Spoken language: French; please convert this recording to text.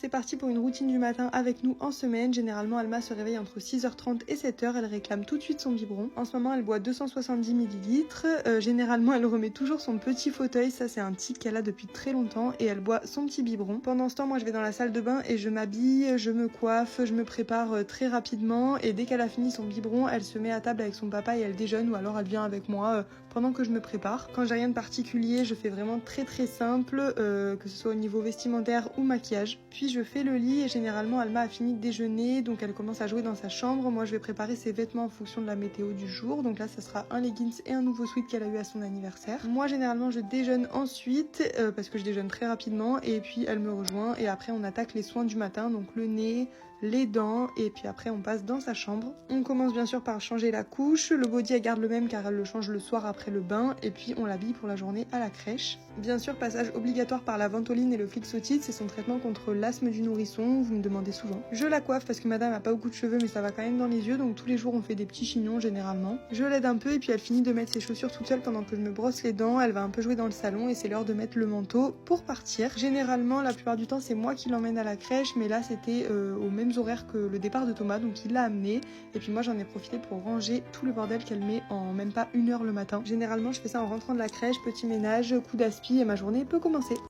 C'est parti pour une routine du matin avec nous en semaine. Généralement, Alma se réveille entre 6h30 et 7h. Elle réclame tout de suite son biberon. En ce moment, elle boit 270 ml. Généralement, elle remet toujours son petit fauteuil. Ça, c'est un tic qu'elle a depuis très longtemps. Et elle boit son petit biberon. Pendant ce temps, moi, je vais dans la salle de bain et je m'habille, je me coiffe, je me prépare très rapidement. Et dès qu'elle a fini son biberon, elle se met à table avec son papa et elle déjeune. Ou alors, elle vient avec moi pendant que je me prépare. Quand j'ai rien de particulier, je fais vraiment très simple, que ce soit au niveau vestimentaire ou maquillage. Puis je fais le lit et généralement Alma a fini de déjeuner, donc elle commence à jouer dans sa chambre. Moi je vais préparer ses vêtements en fonction de la météo du jour, donc là ça sera un leggings et un nouveau sweat qu'elle a eu à son anniversaire. Moi généralement je déjeune ensuite, parce que je déjeune très rapidement, et puis elle me rejoint et après on attaque les soins du matin, donc le nez, les dents, et puis après on passe dans sa chambre. On commence bien sûr par changer la couche, le body elle garde le même car elle le change le soir après le bain, et puis on l'habille pour la journée à la crèche. Bien sûr, passage obligatoire par la ventoline et le Flixotide, c'est son traitement contre l'asthme du nourrisson, vous me demandez souvent. Je la coiffe parce que madame a pas beaucoup de cheveux mais ça va quand même dans les yeux, donc tous les jours on fait des petits chignons généralement. Je l'aide un peu et puis elle finit de mettre ses chaussures toute seule pendant que je me brosse les dents. Elle va un peu jouer dans le salon et c'est l'heure de mettre le manteau pour partir. Généralement, la plupart du temps c'est moi qui l'emmène à la crèche, mais là c'était aux mêmes horaires que le départ de Thomas, donc il l'a amené et puis moi j'en ai profité pour ranger tout le bordel qu'elle met en même pas 1 heure le matin. Généralement je fais ça en rentrant de la crèche, petit ménage, coup d'aspi et ma journée peut commencer.